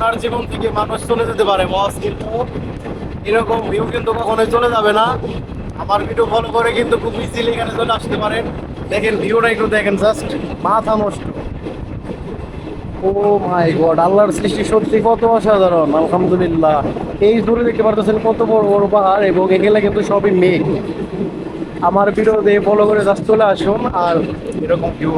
আপনার জীবন থেকে মানুষ চলে যেতে পারে বস, কিন্তু এরকম ভিউ কিন্তু কখনোই চলে যাবে না। আমার ভিডিও ফলো করে কিন্তু খুব ইজিলি এখানে চলে আসতে পারেন। দেখেন ভিউটা একটু দেখেন, জাস্ট মাথা নষ্ট। ও মাই গড, আল্লাহর সৃষ্টি সত্যি কত অসাধারণ, আলহামদুলিল্লাহ। এই দূরে দেখতে পারতেছেন কত বড় বড় পাহাড়, এবং এগুলো কিন্তু সবই মেঘ। আমার ভিডিও দিয়ে ফলো করে জাস্ট চলে আসুন আর এরকম ভিউ।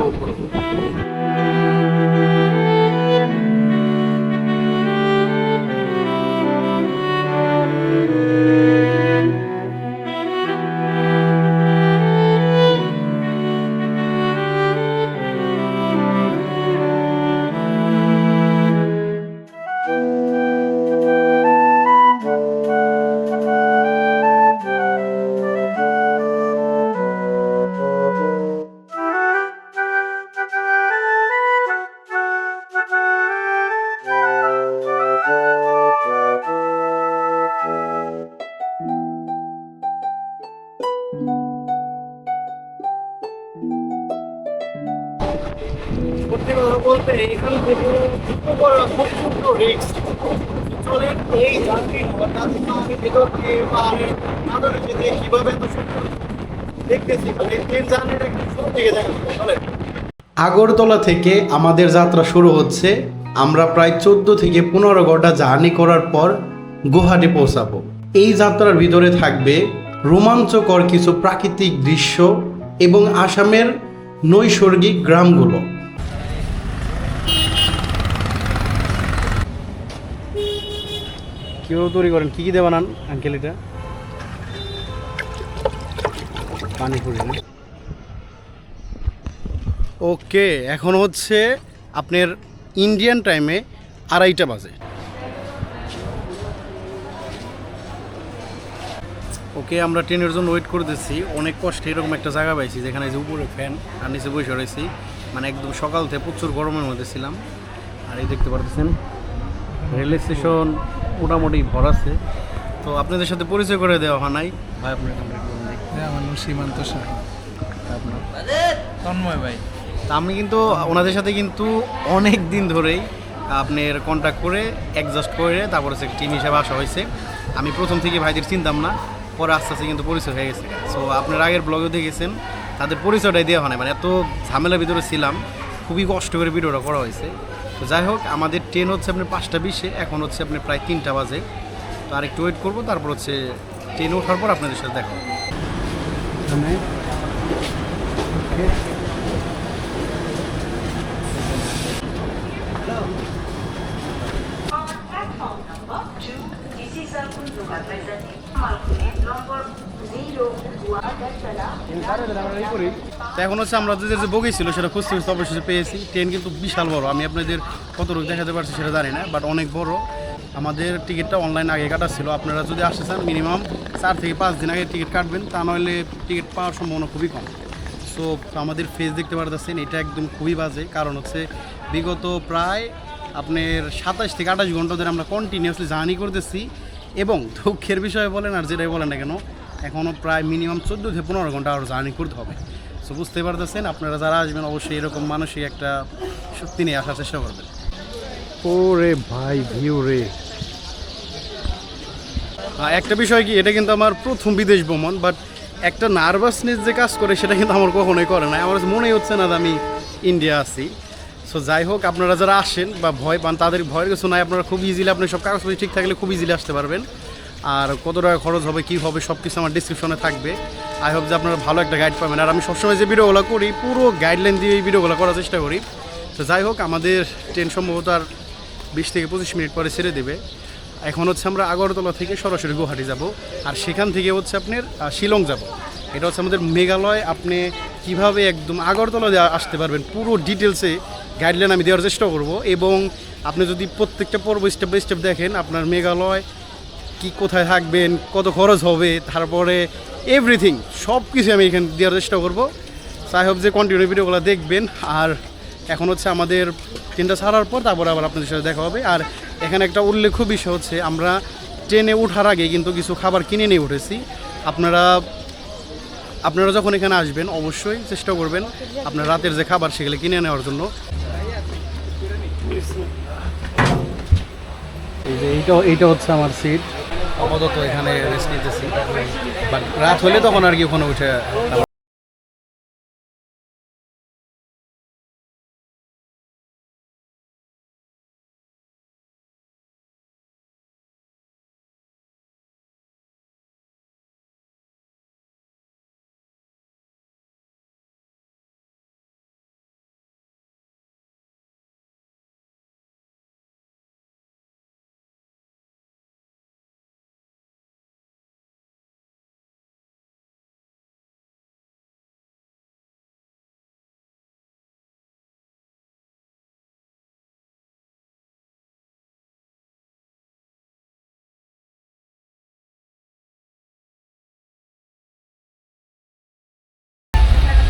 সত্যি কথা বলতে এখান থেকে খুব সুন্দর রিস্ক চলে এই জার্নি। আমি ভেতর দিয়ে পাহাড়ের আদরে যেতে কিভাবে এত সুন্দর দেখতেছি, মানে ট্রেন জার্নিটা কিন্তু শুরু থেকে দেখা চলে। আগরতলা থেকে আমাদের যাত্রা শুরু হচ্ছে। আমরা প্রায় 14 থেকে 15 ঘন্টা জার্নি করার পর গুয়াহাটি পৌঁছাবো। এই যাত্রার ভিতরে থাকবে রোমাঞ্চকর কিছু প্রাকৃতিক দৃশ্য এবং আসামের নৈসর্গিক গ্রামগুলো। কীভাবে তৈরি করেন, কী কী দিয়ে বানান আঙ্কেল? এটা পানিপুরি না? ওকে, এখন হচ্ছে আপনার ইন্ডিয়ান টাইমে 2:30 বাজে। ওকে, আমরা ট্রেনের জন্য ওয়েট করতেছি। অনেক কষ্টে এরকম একটা জায়গা পাইছি যেখানে যে উপরে ফ্যান আর নিচে বসে রয়েছি, মানে একদম সকাল থেকে প্রচুর গরমের মধ্যে ছিলাম। আর এই দেখতে পারতেছেন রেল স্টেশন মোটামুটি ভর আছে। তো আপনাদের সাথে পরিচয় করে দেওয়া হয় নাই। ভাই আপনার আমার নাম সীমান্ত সাহা। আপনার তন্ময় ভাই। তা আমি কিন্তু ওনাদের সাথে কিন্তু অনেক দিন ধরেই আপনার কন্ট্যাক্ট করে অ্যাডজাস্ট করে তারপর হচ্ছে টিম হিসেবে আসা হয়েছে। আমি প্রথম থেকে ভাইদের চিনতাম না, পরে আস্তে আস্তে কিন্তু পরিচয় হয়ে গেছে। সো আপনার আগের ব্লগেও দেখেছেন তাদের পরিচয়টাই দেওয়া হয় না, মানে এত ঝামেলার ভিতরে ছিলাম, খুবই কষ্ট করে ভিডিওটা করা হয়েছে। তো যাই হোক, আমাদের ট্রেন হচ্ছে আপনার 5:20, এখন হচ্ছে আপনার প্রায় 3টা বাজে। তো আরেকটু ওয়েট করবো, তারপর হচ্ছে ট্রেনে ওঠার পর আপনাদের সাথে দেখা হবে। এখন হচ্ছে আমরা যে বগি ছিল সেটা খুঁজতে খুঁজতে অবশ্যই পেয়েছি। ট্রেন কিন্তু বিশাল বড়, আমি আপনাদের কতটুকু দেখাতে পারছি সেটা জানি না, বাট অনেক বড়। আমাদের টিকিটটা অনলাইন আগে কাটা ছিল। আপনারা যদি আসতে চান মিনিমাম 4 থেকে 5 দিন আগে টিকিট কাটবেন, তা নইলে টিকিট পাওয়ার সম্ভাবনা খুবই কম। সো আমাদের ফেস দেখতে পারতেছেন, এটা একদম খুবই বাজে। কারণ হচ্ছে বিগত প্রায় আপনার 27 থেকে 28 ঘন্টা ধরে আমরা কন্টিনিউয়াসলি জার্নি করতেছি, এবং দুঃখের বিষয়ে বলেন আর যেটাই বলেন না কেন, এখনও প্রায় মিনিমাম 14 থেকে 15 ঘন্টা আরও জার্নি করতে হবে। সো বুঝতে পারতেছেন, আপনারা যারা আসবেন অবশ্যই এরকম মানসিক একটা শক্তি নিয়ে আসার চেষ্টা করবেন। ওরে ভাই ভিউ রে! একটা বিষয় কি, এটা কিন্তু আমার প্রথম বিদেশ ভ্রমণ, বাট একটা নার্ভাসনেস যে কাজ করে সেটা কিন্তু আমার কখনোই করে না। আমার মনেই হচ্ছে না যে আমি ইন্ডিয়া আছি। সো যাই হোক, আপনারা যারা আসেন বা ভয় পান তাদের ভয়ের কিছু নাই। আপনারা খুব ইজিলি, আপনি সব কাগজপত্র ঠিক থাকলে খুব ইজিলি আসতে পারবেন। আর কত টাকা খরচ হবে, কী হবে, সব কিছু আমার ডিসক্রিপশনে থাকবে। আই হোপ যে আপনারা ভালো একটা গাইড পাবেন। আর আমি সবসময় যে ভিডিওগুলো করি পুরো গাইডলাইন দিয়ে এই ভিডিওগুলো করার চেষ্টা করি। তো যাই হোক, আমাদের ট্রেন সম্ভবত আর 20 থেকে 25 মিনিট পরে ছেড়ে দেবে। এখন হচ্ছে আমরা আগরতলা থেকে সরাসরি গুয়াহাটি যাব, আর সেখান থেকে হচ্ছে আপনার শিলং যাব। এটা হচ্ছে আমাদের মেঘালয়। আপনি কিভাবে একদম আগরতলা আসতে পারবেন পুরো ডিটেলসে গাইডলাইন আমি দেওয়ার চেষ্টা করব। এবং আপনি যদি প্রত্যেকটা পর্ব স্টেপ বাই স্টেপ দেখেন, আপনার মেঘালয় কি কোথায় থাকবেন, কত খরচ হবে, তারপরে এভরিথিং সব কিছু আমি এখানে দেওয়ার চেষ্টা করব। আই হোপ যে কন্টিনিউ ভিডিওগুলো দেখবেন। আর এখন হচ্ছে আমাদের ট্রেনটা ছাড়ার পর তারপরে আবার আপনাদের সাথে দেখা হবে। আর এখানে একটা উল্লেখ্য বিষয় হচ্ছে, আমরা ট্রেনে ওঠার আগে কিন্তু কিছু খাবার কিনে নিয়ে উঠেছি। আপনারা যখন এখানে আসবেন অবশ্যই চেষ্টা করবেন আপনার রাতের যে খাবার সেগুলো কিনে নেওয়ার জন্য। এই যে এইটা হচ্ছে আমার সিট, আপাতত এখানে রেস্ট নিতেছি, বাট রাত হলে তখন আর কি ওখানে উঠে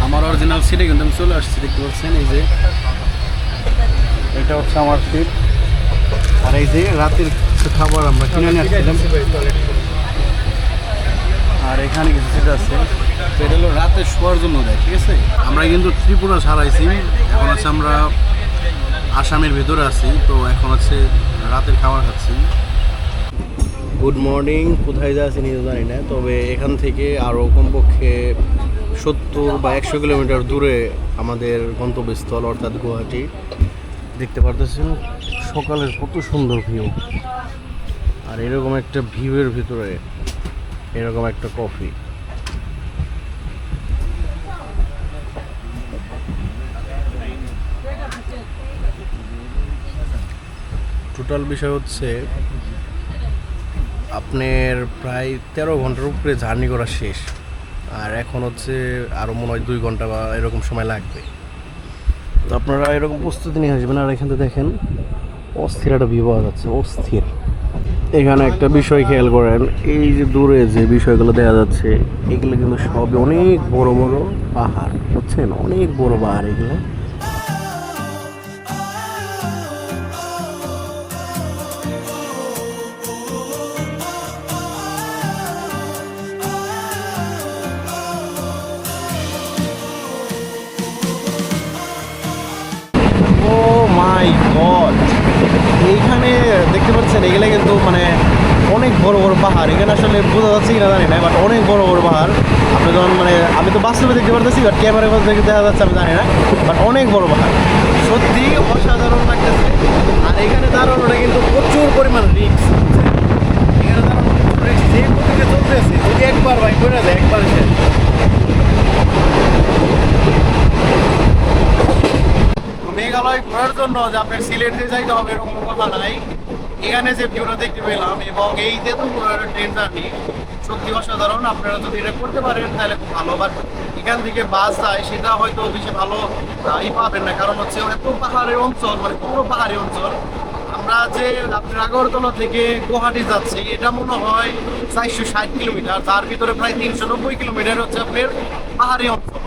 আমার অরিজিনাল সিটে কিন্তু আমি চলে আসছি, দেখতে পাচ্ছেন এই যে এটা হচ্ছে আমার সিট। আর এই যে রাতের কিছু খাবার আমরা কিনে নিয়ে আসছিলাম, আর এখানে কিছু সিট আছে, তো এটা হলো রাতে শোয়ার জন্য দেয়, ঠিক আছে। আমরা কিন্তু ত্রিপুরা ছাড়াইছি, এখন হচ্ছে আমরা আসামের ভেতরে আছি, তো এখন হচ্ছে রাতের খাবার খাচ্ছি। গুড মর্নিং, কোথায় যাচ্ছি নিজে জানি না, তবে এখান থেকে আরও কমপক্ষে 70 বা 100 কিলোমিটার দূরে আমাদের গন্তব্যস্থল, অর্থাৎ গুয়াহাটি। দেখতে পারতেছেন সকালের কত সুন্দর ভিউ, আর এরকম একটা ভিউয়ের ভিতরে এরকম একটা কফি। টোটাল বিষয় হচ্ছে আপনার প্রায় 13 ঘন্টার উপরে জার্নি করা শেষ, আর এখন হচ্ছে আরও মনে হয় 2 ঘন্টা বা এরকম সময় লাগবে। তো আপনারা এরকম প্রস্তুতি নিয়ে আসবেন। আর এখানে দেখেন অস্থির একটা ভিউ পাওয়া যাচ্ছে, অস্থির। এখানে একটা বিষয় খেয়াল করেন, এই যে দূরে যে বিষয়গুলো দেখা যাচ্ছে এগুলো কিন্তু সবই অনেক বড় বড় পাহাড়, বুঝছেন, অনেক বড় পাহাড় এগুলো। ও মাই গড, এইখানে দেখতে পাচ্ছেন এগুলো কিন্তু মানে অনেক বড় বড় পাহাড়। এখানে আসলে বোঝা যাচ্ছে কিনা জানি না, বাট অনেক বড় বড় পাহাড়। আপনি যখন মানে আমি তো বাস্তবে দেখতে পারতেছি, বাট ক্যামেরার মধ্যে দেখে দেখা যাচ্ছে আমি জানি না, বাট অনেক বড় পাহাড়, সত্যি অসাধারণ লাগতেছে। আর এখানে দাঁড়ানোটা কিন্তু প্রচুর পরিমাণ রিস্ক, এখানে দাঁড়ানো রিস্ক, যে গতিতে চলতেছে যদি একবার বাইক করে যায় একবার শেষ। মেঘালয় ঘোরার জন্য যে আপনার সিলেট দিয়ে যাইতে হবে এরকম কথা নাই। এখানে যে ভিউটা দেখতে পেলাম এবং এই যে ট্রেন জার্নি সত্যি অসাধারণ। আপনারা যদি এটা করতে পারেন তাহলে খুব ভালো। বাট এখান থেকে বাস যায় সেটা হয়তো বেশি ভালো পাবেন না, কারণ হচ্ছে এত পাহাড়ি অঞ্চল, মানে পুরো পাহাড়ি অঞ্চল। আমরা যে আপনার আগরতলা থেকে গুয়াহাটি যাচ্ছি এটা মনে হয় 460 কিলোমিটার, তার ভিতরে প্রায় 390 কিলোমিটার হচ্ছে আপনার পাহাড়ি অঞ্চল।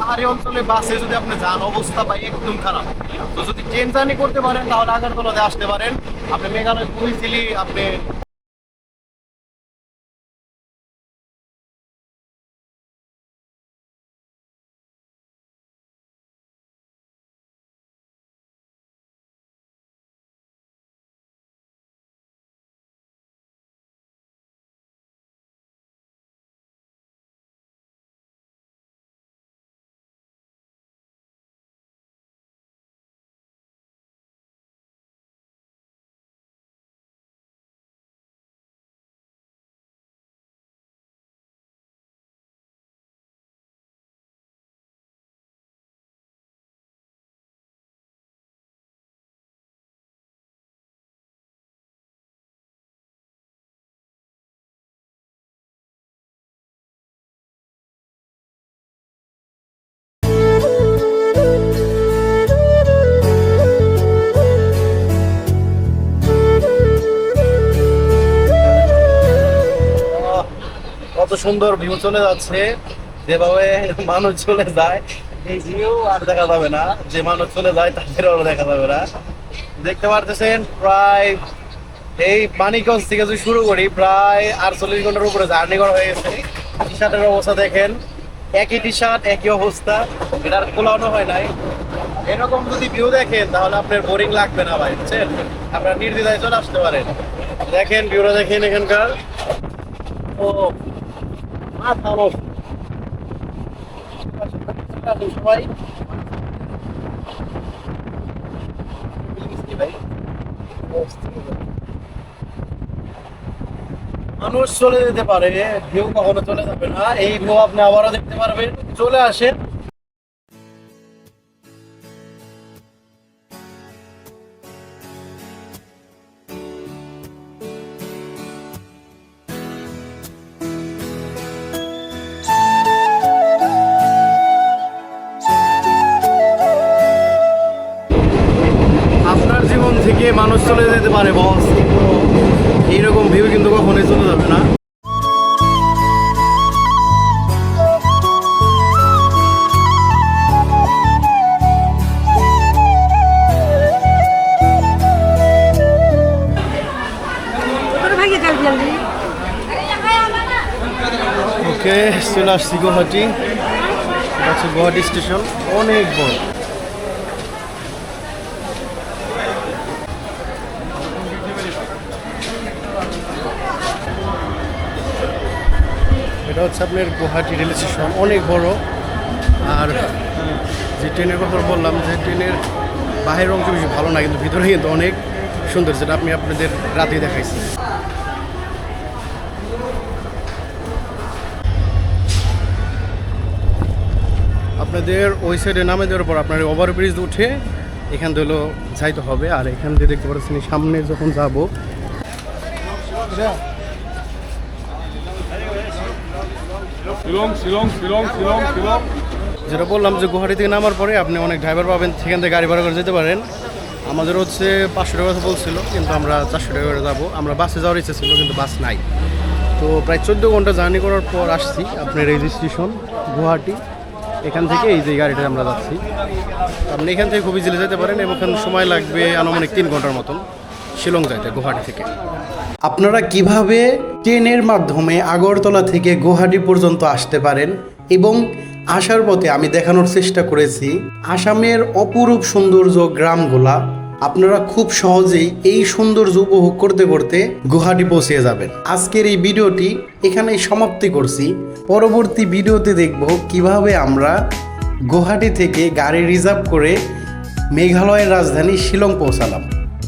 পাহাড়ি অঞ্চলে বাসে যদি আপনি যান অবস্থা পাই একদম খারাপ। তো যদি ট্রেন জার্নি করতে পারেন তাহলে আগরতলাতে আসতে পারেন, আপনি মেঘালয় খুব ইজিলি আপনি। কত সুন্দর ভিউ চলে যাচ্ছে, যেভাবে মানুষ চলে যায় এই ভিউ আর দেখা যাবে না, যে মানুষ চলে যায় তাদের আর দেখা যাবে না। দেখতে পারতেছেন প্রায় এই মানিকগঞ্জ থেকে যদি শুরু করি প্রায় 48 ঘন্টার উপরে জার্নি করা হয়ে গেছে। টি শার্টের অবস্থা দেখেন, একই টি শার্ট একই অবস্থা, এটার খোলানো হয় নাই। এরকম যদি ভিউ দেখেন তাহলে আপনার বোরিং লাগবে না ভাই, বুঝছেন? আপনারা নির্দ্বিধায় চলে আসতে পারেন। দেখেন ভিউটা, দেখেন এখানকার। ও মাথা নষ্ট। সবাই মানুষ চলে যেতে পারে, ভিউ কখনো চলে যাবে না। এই ভিউ আপনি আবারও দেখতে পারবেন, চলে আসেন। আপনার জীবন থেকে মানুষ চলে যেতে পারে বস, কিন্তু এইরকম ভিউ কিন্তু কখনোই চলে যাবে না। ওকে, চলে আসছি গুয়াহাটি। এটা হচ্ছে গুয়াহাটি স্টেশন, অনেক বড়। এটা হচ্ছে আপনার গুয়াহাটি রেল স্টেশন, অনেক বড়। আর যে ট্রেনের কথা বললাম, যে ট্রেনের বাহিরের অংশ বেশি ভালো না, কিন্তু ভিতরে কিন্তু অনেক সুন্দর, যেটা আমি আপনাদের রাতে দেখাইছি। আপনাদের ওই সাইডে নামে দেওয়ার পর আপনার ওভারব্রিজ উঠে এখান থেকে হলো যাইতে হবে। আর এখান থেকে দেখতে পাচ্ছেন সামনে যখন যাব, যেটা বললাম যে গুয়াহাটি থেকে নামার পরে আপনি অনেক ড্রাইভার পাবেন, সেখান থেকে গাড়ি ভাড়া করে যেতে পারেন। আমাদের হচ্ছে 500 টাকা বলছিল, কিন্তু আমরা 400 টাকা করে যাবো। আমরা বাসে যাওয়ার ইচ্ছা ছিল, কিন্তু বাস নাই। তো প্রায় 14 ঘন্টা জার্নি করার পর আসছি আপনার এই স্টেশন গুয়াহাটি। এখান থেকে এই যে গাড়িটা আমরা যাচ্ছি, আপনি এখান থেকে খুব ইজিলি যেতে পারেন, এবং এখানে সময় লাগবে আনুমানিক 3 ঘন্টার মতন শিলং যাইতে গুয়াহাটি থেকে। আপনারা কিভাবে ট্রেনের মাধ্যমে আগরতলা থেকে গুয়াহাটি পর্যন্ত আসতে পারেন, এবং আসার পথে আমি দেখানোর চেষ্টা করেছি আসামের অপরূপ সৌন্দর্য গ্রামগুলা। আপনারা খুব সহজেই এই সৌন্দর্য উপভোগ করতে করতে গুয়াহাটি পৌঁছে যাবেন। আজকের এই ভিডিওটি এখানেই সমাপ্তি করছি। পরবর্তী ভিডিওতে দেখব কিভাবে আমরা গুয়াহাটি থেকে গাড়ি রিজার্ভ করে মেঘালয়ের রাজধানী শিলং পৌঁছালাম।